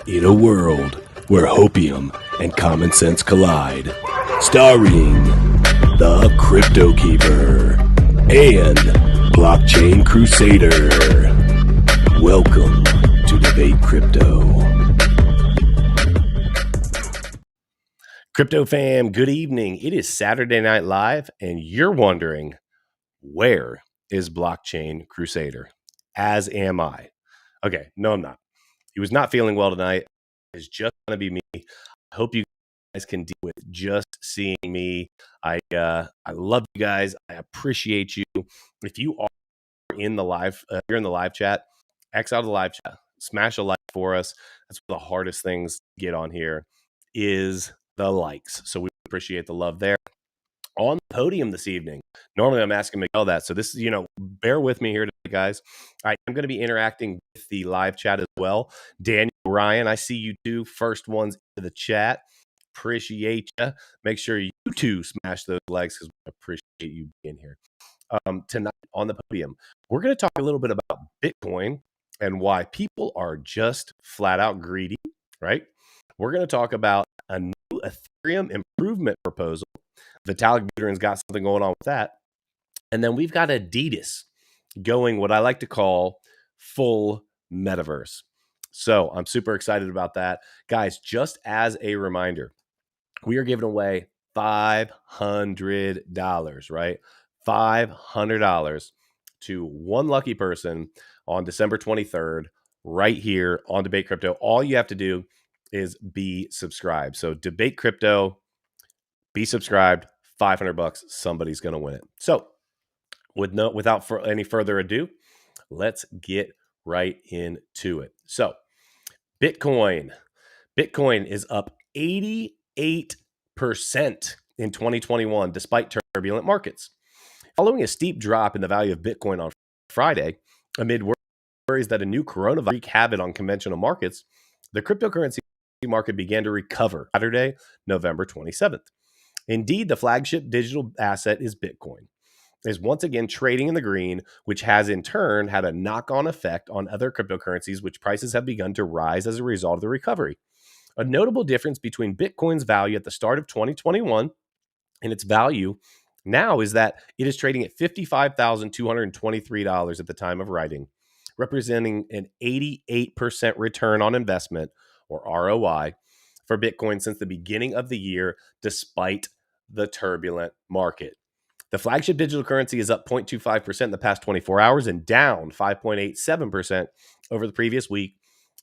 In a world where hopium and common sense collide, starring the CryptoKeeper and BlockchainCrusader. Welcome to Debate Crypto. Crypto fam, good evening. It is Saturday Night Live, and you're wondering, where is BlockchainCrusader? As am I. Okay, no, I'm not. He was not feeling well tonight. It's just going to be me. I hope you guys can deal with just seeing me. I love you guys. I appreciate you. If you are in the live, you're in the live chat, X out of the live chat, smash a like for us. That's one of the hardest things to get on here is the likes. So we appreciate the love there. On the podium this evening, normally I'm asking Miguel that. So this is, bear with me here today, guys. I am going to be interacting with the live chat as well. Daniel, Ryan, I see you two first ones into the chat. Appreciate you. Make sure you two smash those likes because we appreciate you being here. Tonight on the podium, we're going to talk a little bit about Bitcoin and why people are just flat out greedy, right? We're going to talk about a new Ethereum Improvement Proposal. Vitalik Buterin's got something going on with that. And then we've got Adidas going what I like to call full metaverse. So I'm super excited about that. Guys, just as a reminder, we are giving away $500, right? $500 to one lucky person on December 23rd, right here on Debate Crypto. All you have to do is be subscribed. So Debate Crypto, be subscribed, $500, somebody's going to win it. So without any further ado, let's get right into it. So Bitcoin is up 88% in 2021, despite turbulent markets. Following a steep drop in the value of Bitcoin on Friday, amid worries that a new coronavirus wreak havoc on conventional markets, the cryptocurrency market began to recover Saturday, November 27th. Indeed, the flagship digital asset is Bitcoin, is once again trading in the green, which has in turn had a knock-on effect on other cryptocurrencies, which prices have begun to rise as a result of the recovery. A notable difference between Bitcoin's value at the start of 2021 and its value now is that it is trading at $55,223 at the time of writing, representing an 88% return on investment, or ROI, for Bitcoin since the beginning of the year, despite the turbulent market. The flagship digital currency is up 0.25% in the past 24 hours and down 5.87% over the previous week,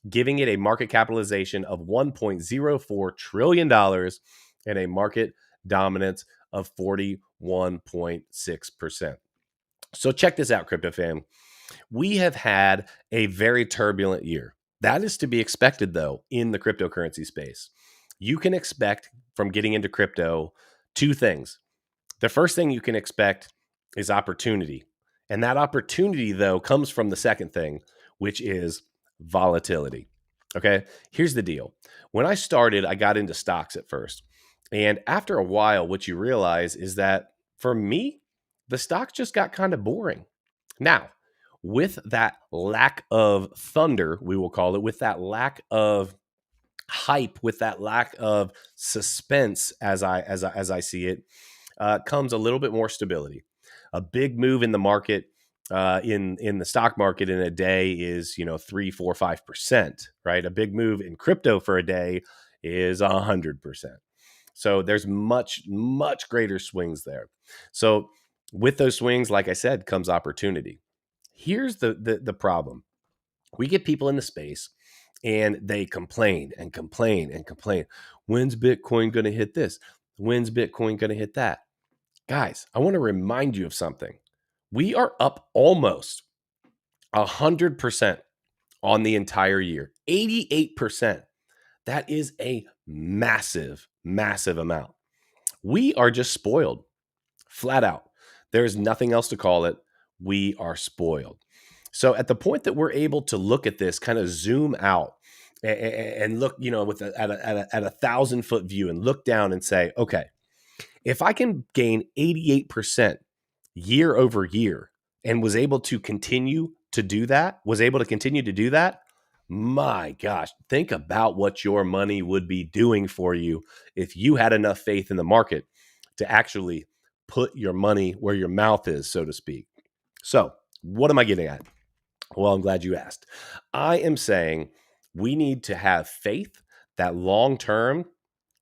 giving it a market capitalization of $1.04 trillion and a market dominance of 41.6%. So check this out, crypto fam. We have had a very turbulent year. That is to be expected, though, in the cryptocurrency space. You can expect from getting into crypto two things. The first thing you can expect is opportunity. And that opportunity, though, comes from the second thing, which is volatility. Okay, here's the deal. When I started, I got into stocks at first. And after a while, what you realize is that for me, the stocks just got kind of boring. Now, with that lack of thunder, we will call it, with that lack of hype, with that lack of suspense, as I see it, comes a little bit more stability. A big move in the market, in the stock market in a day is 3, 4, 5%, right? A big move in crypto for a day is 100%. So there's much greater swings there. So with those swings, like I said, comes opportunity. Here's the problem. We get people in the space and they complain and complain and complain. When's Bitcoin going to hit this? When's Bitcoin going to hit that? Guys, I want to remind you of something. We are up almost 100% on the entire year, 88%. That is a massive, massive amount. We are just spoiled, flat out. There's nothing else to call it. We are spoiled. So at the point that we're able to look at this, kind of zoom out and look, at a 1,000-foot view and look down and say, okay, if I can gain 88% year over year and was able to continue to do that, My gosh, think about what your money would be doing for you if you had enough faith in the market to actually put your money where your mouth is, so to speak. So, what am I getting at? Well, I'm glad you asked. I am saying we need to have faith that long term,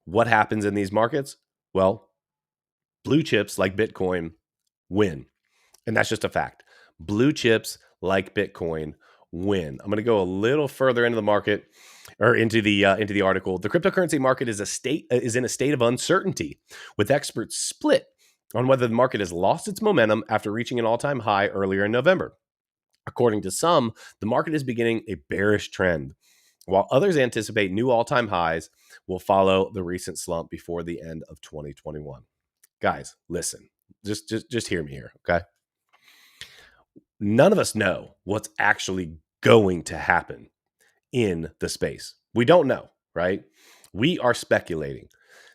what happens in these markets? Well, blue chips like Bitcoin win. And that's just a fact. Blue chips like Bitcoin win. I'm going to go a little further into the market or into the article. The cryptocurrency market is in a state of uncertainty, with experts split on whether the market has lost its momentum after reaching an all-time high earlier in November. According to some, the market is beginning a bearish trend, while others anticipate new all-time highs will follow the recent slump before the end of 2021. Guys, listen. Just hear me here, okay? None of us know what's actually going to happen in the space. We don't know, right? We are speculating.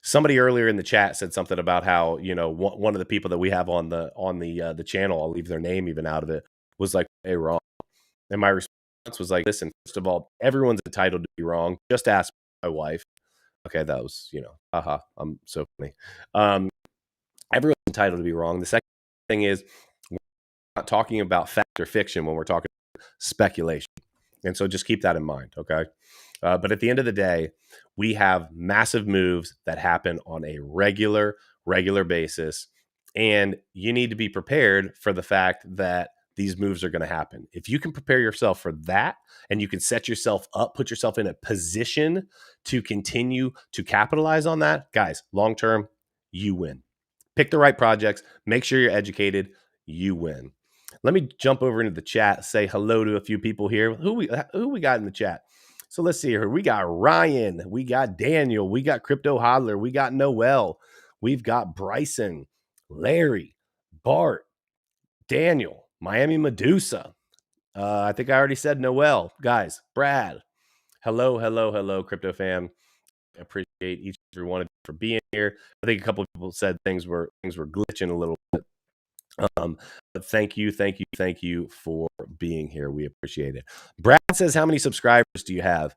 Somebody earlier in the chat said something about how, one of the people that we have on the channel, I'll leave their name even out of it, was like, hey, wrong. And my response was like, listen, first of all, everyone's entitled to be wrong. Just ask my wife. Okay, that was, haha, I'm so funny. Everyone's entitled to be wrong. The second thing is, we're not talking about fact or fiction when we're talking speculation. And so just keep that in mind, okay? But at the end of the day, we have massive moves that happen on a regular basis. And you need to be prepared for the fact that these moves are going to happen. If you can prepare yourself for that and you can set yourself up, put yourself in a position to continue to capitalize on that, guys, long term, you win. Pick the right projects, make sure you're educated, you win. Let me jump over into the chat, say hello to a few people here. Who we got in the chat? So let's see here. We got Ryan, we got Daniel, we got Crypto Hodler, we got Noel, we've got Bryson, Larry, Bart, Daniel, Miami Medusa. I think I already said Noel. Guys, Brad. Hello, Crypto fam. I appreciate each and every one of you for being here. I think a couple of people said things were glitching a little bit. But thank you for being here. We appreciate it. Brad says, how many subscribers do you have?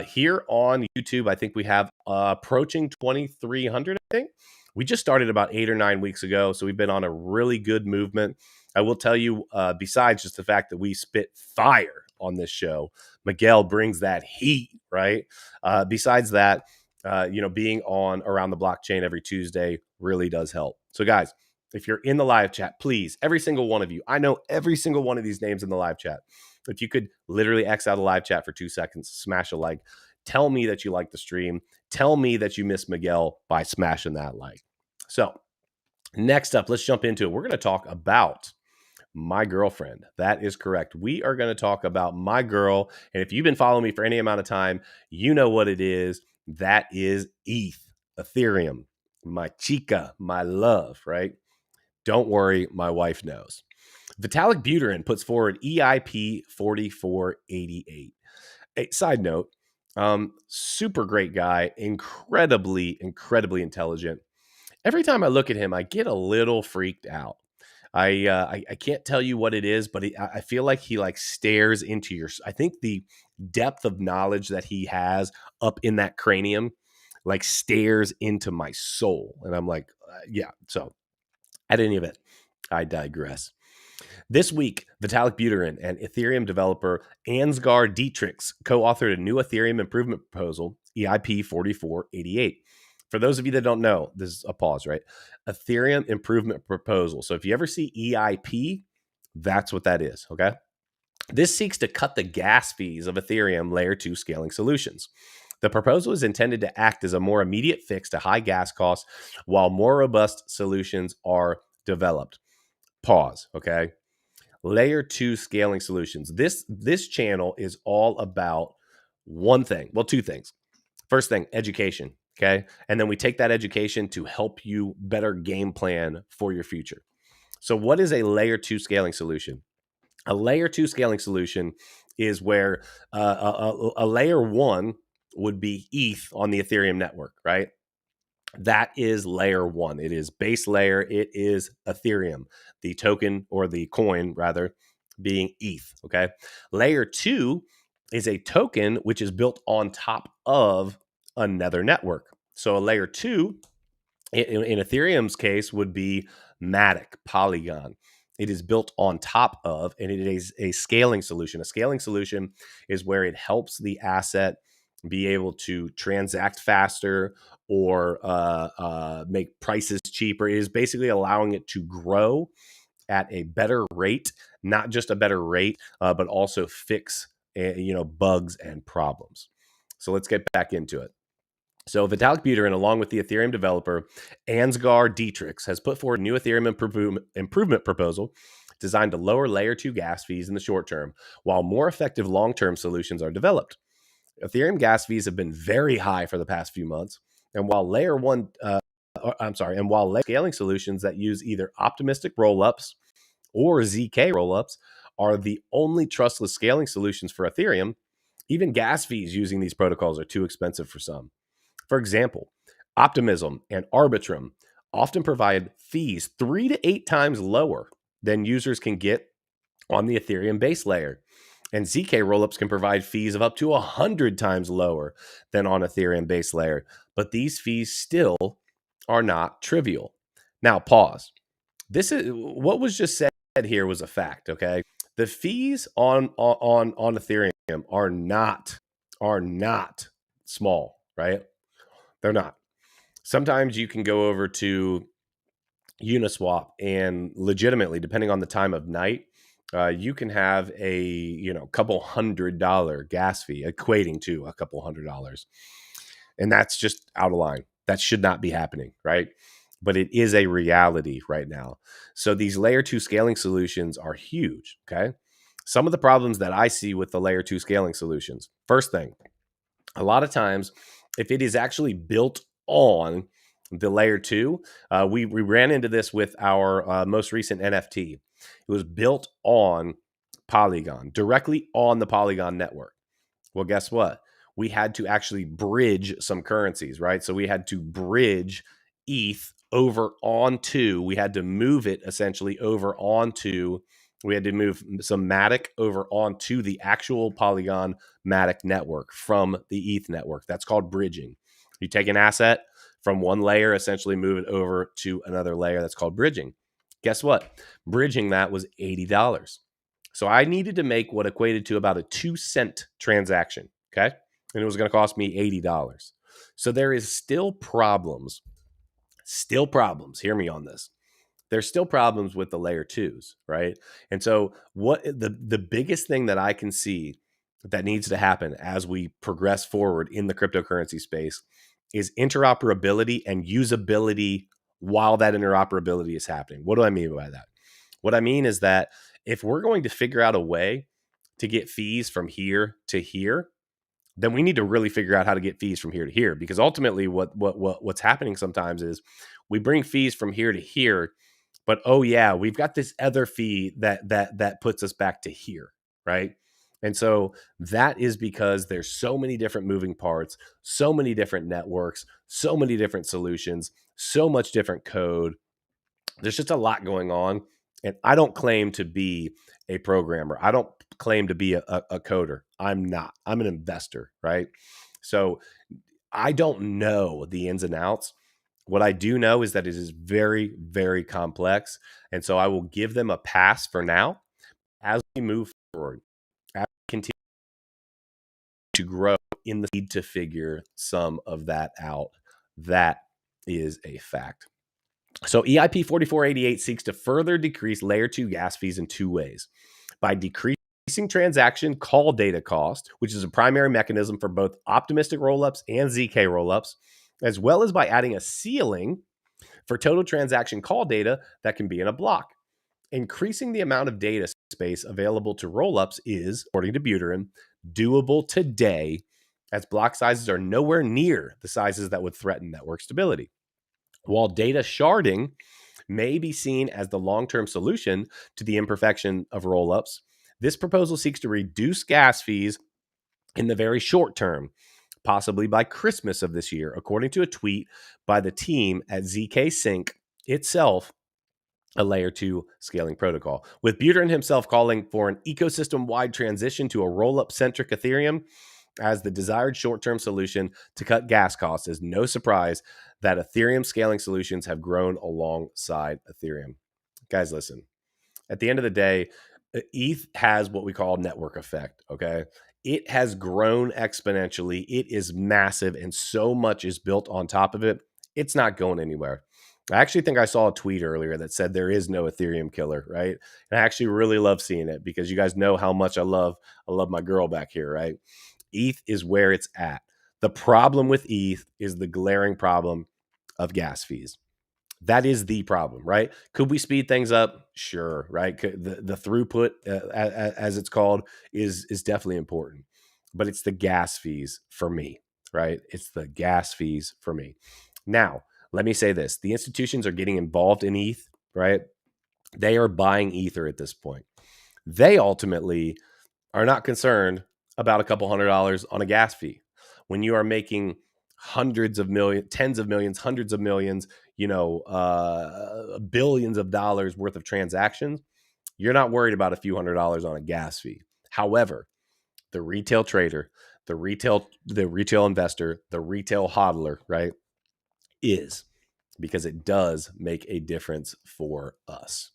Here on YouTube, I think we have approaching 2,300, I think. We just started about 8 or 9 weeks ago, so we've been on a really good movement. I will tell you, besides just the fact that we spit fire on this show, Miguel brings that heat, right? Besides that, being on Around the Blockchain every Tuesday really does help. So guys, if you're in the live chat, please, every single one of you, I know every single one of these names in the live chat. If you could literally X out of live chat for 2 seconds, smash a like, tell me that you like the stream. Tell me that you miss Miguel by smashing that like. So next up, let's jump into it. We're going to talk about my girlfriend. That is correct. We are going to talk about my girl. And if you've been following me for any amount of time, you know what it is. That is Ethereum, my chica, my love, right? Don't worry, my wife knows. Vitalik Buterin puts forward EIP 4488. A side note, super great guy, incredibly intelligent. Every time I look at him, I get a little freaked out. I can't tell you what it is, but I feel like he stares into your. I think the depth of knowledge that he has up in that cranium stares into my soul, and I'm like, yeah. So at any event, I digress. This week, Vitalik Buterin and Ethereum developer Ansgar Dietrichs co-authored a new Ethereum Improvement Proposal, EIP 4488. For those of you that don't know, this is a pause, right? Ethereum Improvement Proposal. So if you ever see EIP, that's what that is, okay? This seeks to cut the gas fees of Ethereum Layer 2 scaling solutions. The proposal is intended to act as a more immediate fix to high gas costs while more robust solutions are developed. Pause, okay? Layer 2 scaling solutions. This channel is all about one thing. Well, two things. First thing, education, okay? And then we take that education to help you better game plan for your future. So what is a layer 2 scaling solution? A layer 2 scaling solution is where a layer 1 would be ETH on the Ethereum network, right? That is layer 1. It is base layer. It is Ethereum, the token or the coin rather being ETH. Okay. Layer 2 is a token which is built on top of another network. So a layer 2 in Ethereum's case would be Matic, Polygon. It is built on top of, and it is a scaling solution. A scaling solution is where it helps the asset be able to transact faster or make prices cheaper. It is basically allowing it to grow at a better rate, not just a better rate, but also fix bugs and problems. So let's get back into it. So Vitalik Buterin, along with the Ethereum developer Ansgar Dietrich, has put forward a new Ethereum improvement proposal designed to lower layer 2 gas fees in the short term, while more effective long-term solutions are developed. Ethereum gas fees have been very high for the past few months, and while layer scaling solutions that use either optimistic rollups or ZK rollups are the only trustless scaling solutions for Ethereum, even gas fees using these protocols are too expensive for some. For example, Optimism and Arbitrum often provide fees 3 to 8 times lower than users can get on the Ethereum base layer. And ZK rollups can provide fees of up to 100 times lower than on Ethereum base layer. But these fees still are not trivial. Now, pause. This is what was just said here was a fact, okay? The fees on Ethereum are not small, right? They're not. Sometimes you can go over to Uniswap and legitimately, depending on the time of night, you can have a couple $100 gas fee equating to a couple $100, and that's just out of line. That should not be happening, right? But it is a reality right now. So these layer 2 scaling solutions are huge. Okay, some of the problems that I see with the layer 2 scaling solutions. First thing, a lot of times, if it is actually built on the layer 2, we ran into this with our most recent NFT. It was built on Polygon, directly on the Polygon network. Well, guess what? We had to actually bridge some currencies, right? So we had to bridge ETH over onto, we had to move it essentially over onto, we had to move some Matic over onto the actual Polygon Matic network from the ETH network. That's called bridging. You take an asset from one layer, essentially move it over to another layer. That's called bridging. Guess what? Bridging that was $80. So I needed to make what equated to about a 2-cent transaction, okay? And it was going to cost me $80. So there is still problems. Hear me on this. There's still problems with the layer 2s, right? And so what the biggest thing that I can see that needs to happen as we progress forward in the cryptocurrency space is interoperability and usability while that interoperability is happening. What do I mean by that? What I mean is that if we're going to figure out a way to get fees from here to here, then we need to really figure out how to get fees from here to here. Because ultimately, what's happening sometimes is we bring fees from here to here, but oh yeah, we've got this other fee that puts us back to here, right? And so that is because there's so many different moving parts, so many different networks, so many different solutions, so much different code. There's just a lot going on. And I don't claim to be a programmer. I don't claim to be a coder. I'm not. I'm an investor, right? So I don't know the ins and outs. What I do know is that it is very, very complex. And so I will give them a pass for now as we move forward, as we continue to grow in the need to figure some of that out. That is a fact. So EIP 4488 seeks to further decrease layer 2 gas fees in 2 ways. By decreasing transaction call data cost, which is a primary mechanism for both optimistic rollups and ZK rollups, as well as by adding a ceiling for total transaction call data that can be in a block. Increasing the amount of data space available to rollups is, according to Buterin, doable today, as block sizes are nowhere near the sizes that would threaten network stability. While data sharding may be seen as the long-term solution to the imperfection of rollups, this proposal seeks to reduce gas fees in the very short term, possibly by Christmas of this year, according to a tweet by the team at ZK Sync itself a layer 2 scaling protocol. With Buterin himself calling for an ecosystem-wide transition to a roll-up centric Ethereum as the desired short-term solution to cut gas costs, is no surprise that Ethereum scaling solutions have grown alongside Ethereum. Guys, listen. At the end of the day, ETH has what we call network effect, okay? It has grown exponentially. It is massive, and so much is built on top of it. It's not going anywhere. I actually think I saw a tweet earlier that said there is no Ethereum killer, right? And I actually really love seeing it because you guys know how much I love my girl back here, right? ETH is where it's at. The problem with ETH is the glaring problem of gas fees. That is the problem, right? Could we speed things up? Sure, right? The throughput, as it's called, is definitely important, but it's the gas fees for me, right? It's the gas fees for me. Now, let me say this: the institutions are getting involved in ETH, right? They are buying Ether at this point. They ultimately are not concerned about a couple $100 on a gas fee. When you are making hundreds of millions, tens of millions, hundreds of millions, billions of dollars worth of transactions, you're not worried about a few $100 on a gas fee. However, the retail trader, the retail investor, the retail hodler, right, is, because it does make a difference for us.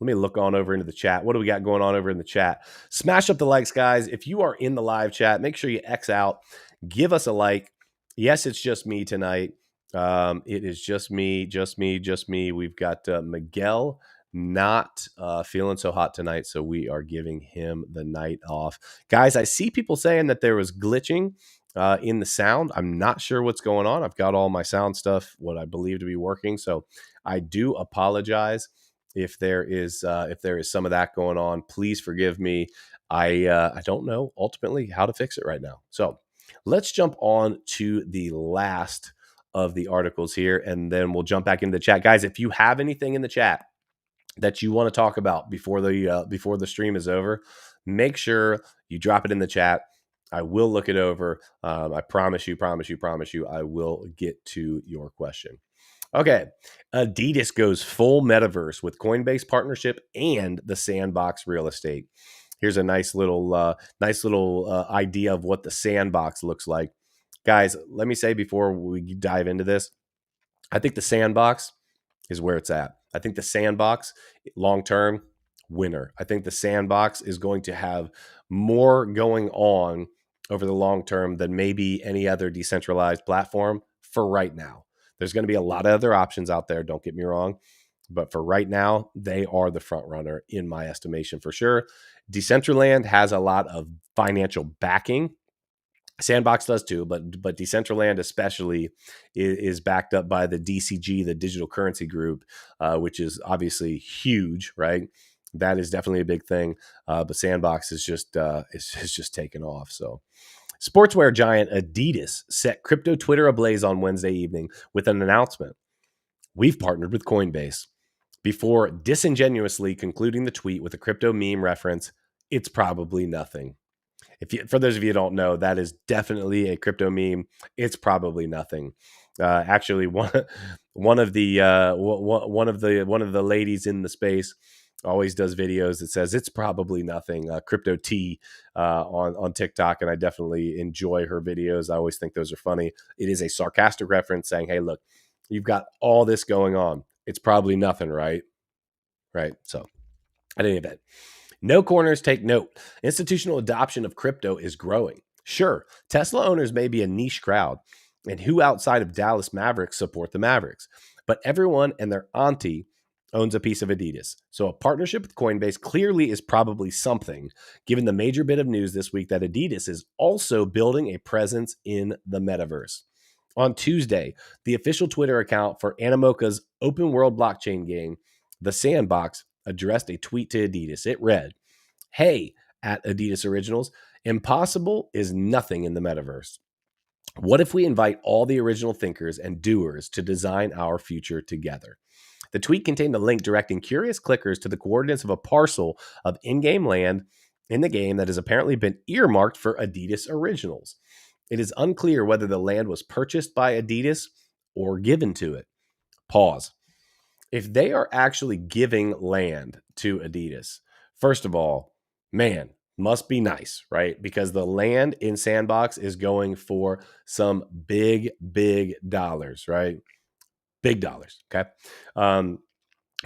Let me look on over into the chat. What do we got going on over in the chat? Smash up the likes, guys. If you are in the live chat, make sure you X out. Give us a like. Yes, it's just me tonight. It is just me. We've got Miguel not feeling so hot tonight, so we are giving him the night off. Guys, I see people saying that there was glitching in the sound. I'm not sure what's going on. I've got all my sound stuff, what I believe to be working. So I do apologize if there is some of that going on. Please forgive me. I don't know ultimately how to fix it right now. So let's jump on to the last of the articles here, and then we'll jump back into the chat. Guys, if you have anything in the chat that you want to talk about before the stream is over, make sure you drop it in the chat. I will look it over. I promise you, I will get to your question. Okay. Adidas goes full metaverse with Coinbase partnership and the Sandbox real estate. Here's a nice little idea of what the Sandbox looks like. Guys, let me say before we dive into this, I think the Sandbox is where it's at. I think the Sandbox, long-term, winner. I think the Sandbox is going to have more going on over the long term than maybe any other decentralized platform for right now. There's going to be a lot of other options out there, don't get me wrong. But for right now, they are the front runner in my estimation for sure. Decentraland has a lot of financial backing. Sandbox does too, but Decentraland especially is backed up by the DCG, the Digital Currency Group, which is obviously huge, right? That is definitely a big thing. But Sandbox is just taken off. So, sportswear giant Adidas set crypto Twitter ablaze on Wednesday evening with an announcement. We've partnered with Coinbase, before disingenuously concluding the tweet with a crypto meme reference. It's probably nothing. For those of you who don't know, that is definitely a crypto meme. It's probably nothing. Actually, one of the ladies in the space always does videos that says it's probably nothing. Crypto T on TikTok, and I definitely enjoy her videos. I always think those are funny. It is a sarcastic reference saying, "Hey, look, you've got all this going on. It's probably nothing, right?" Right. So, at any event. No corners, take note. Institutional adoption of crypto is growing. Sure, Tesla owners may be a niche crowd, and who outside of Dallas Mavericks support the Mavericks? But everyone and their auntie owns a piece of Adidas. So a partnership with Coinbase clearly is probably something, given the major bit of news this week that Adidas is also building a presence in the metaverse. On Tuesday, the official Twitter account for Animoca's open world blockchain game, The Sandbox, addressed a tweet to Adidas. It read, "Hey, at Adidas Originals, impossible is nothing in the metaverse. What if we invite all the original thinkers and doers to design our future together?" The tweet contained a link directing curious clickers to the coordinates of a parcel of in-game land in the game that has apparently been earmarked for Adidas Originals. It is unclear whether the land was purchased by Adidas or given to it. Pause. if they are actually giving land to Adidas, first of all, man, must be nice, right? Because the land in Sandbox is going for some big, big dollars, right? Big dollars. Okay. Um,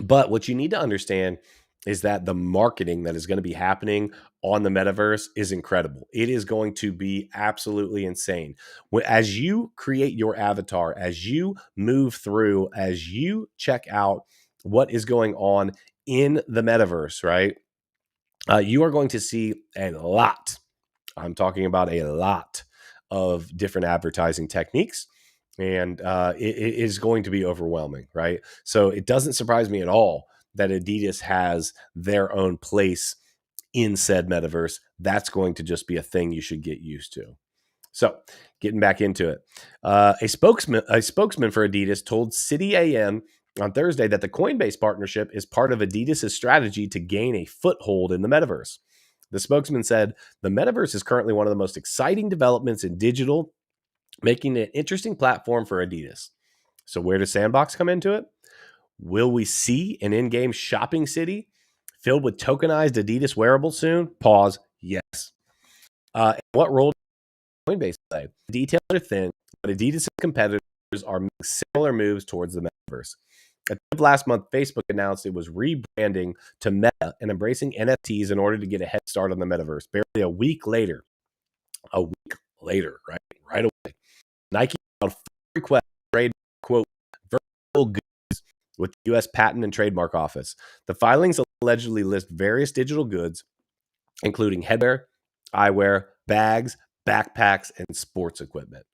but what you need to understand is that the marketing that is going to be happening on the metaverse is incredible. It is going to be absolutely insane. As you create your avatar, as you move through, as you check out what is going on in the metaverse, right? You are going to see a lot. I'm talking about a lot of different advertising techniques, and it is going to be overwhelming, right? So it doesn't surprise me at all that Adidas has their own place in said metaverse. That's going to just be a thing you should get used to. So, getting back into it, a spokesman for Adidas told City AM on Thursday that the Coinbase partnership is part of Adidas's strategy to gain a foothold in the metaverse. The spokesman said the metaverse is currently one of the most exciting developments in digital, making it an interesting platform for Adidas. So, where does Sandbox come into it? Will we see an in-game shopping city filled with tokenized Adidas wearables soon? Pause. Yes. What role Coinbase play? The details are thin, but Adidas' competitors are making similar moves towards the metaverse. At the end of last month, Facebook announced it was rebranding to Meta and embracing NFTs in order to get a head start on the metaverse. Barely a week later, right? Right away. Nike filed 4 requests to trade, quote, virtual goods with the U.S. Patent and Trademark Office. The filings allegedly list various digital goods, including headwear, eyewear, bags, backpacks, and sports equipment.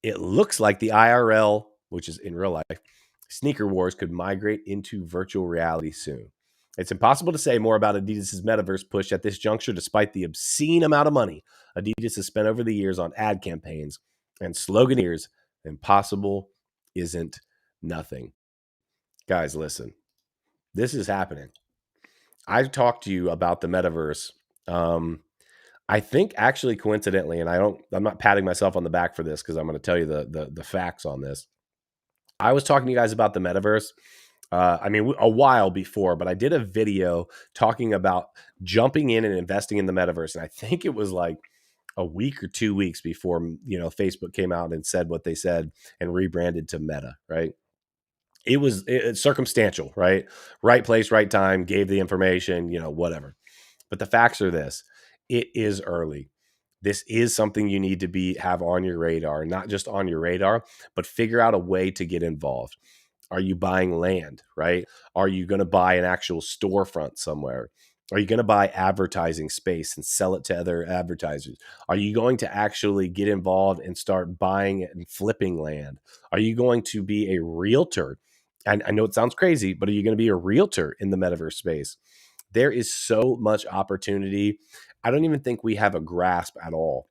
It looks like the IRL, which is in real life, sneaker wars could migrate into virtual reality soon. It's impossible to say more about Adidas' metaverse push at this juncture, despite the obscene amount of money Adidas has spent over the years on ad campaigns and sloganeers. Impossible isn't nothing. Guys, listen, this is happening. I've talked to you about the metaverse. I think actually coincidentally, and I'm not patting myself on the back for this because I'm going to tell you the facts on this. I was talking to you guys about the metaverse. A while before, but I did a video talking about jumping in and investing in the metaverse, and I think it was like a week or 2 weeks before Facebook came out and said what they said and rebranded to Meta. Right? It's circumstantial, right? Right place, right time. Gave the information, whatever. But the facts are this: it is early. This is something you need to have on your radar, not just on your radar, but figure out a way to get involved. Are you buying land, right? Are you going to buy an actual storefront somewhere? Are you going to buy advertising space and sell it to other advertisers? Are you going to actually get involved and start buying and flipping land? Are you going to be a realtor? And I know it sounds crazy, but are you going to be a realtor in the metaverse space? There is so much opportunity. I don't even think we have a grasp at all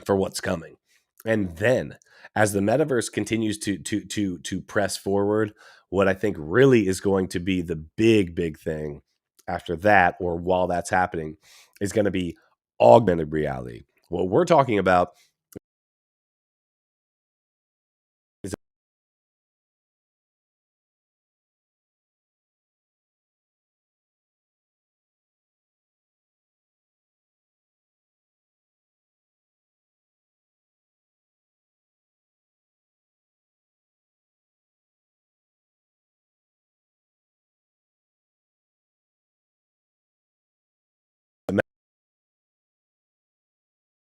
for what's coming. And then as the metaverse continues to press forward, what I think really is going to be the big thing after that, or while that's happening, is going to be augmented reality. What we're talking about is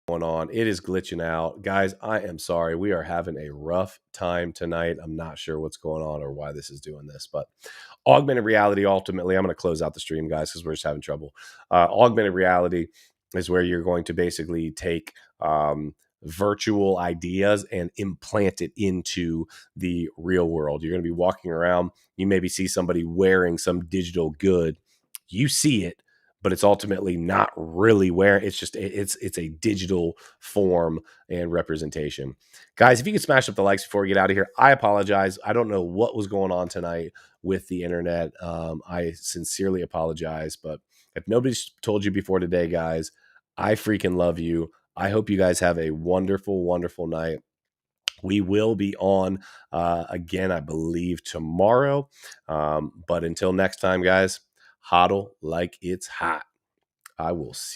going on. It is glitching out. Guys, I am sorry. We are having a rough time tonight. I'm not sure what's going on or why this is doing this, but augmented reality, ultimately, I'm going to close out the stream, guys, because we're just having trouble. Augmented reality is where you're going to basically take virtual ideas and implant it into the real world. You're going to be walking around. You maybe see somebody wearing some digital good. You see it, but it's ultimately not really where it's just it's a digital form and representation. Guys, if you could smash up the likes before we get out of here, I apologize. I don't know what was going on tonight with the internet. I sincerely apologize, but if nobody's told you before today, guys, I freaking love you. I hope you guys have a wonderful, wonderful night. We will be on again, I believe, tomorrow. But until next time, guys, hodl like it's hot. I will see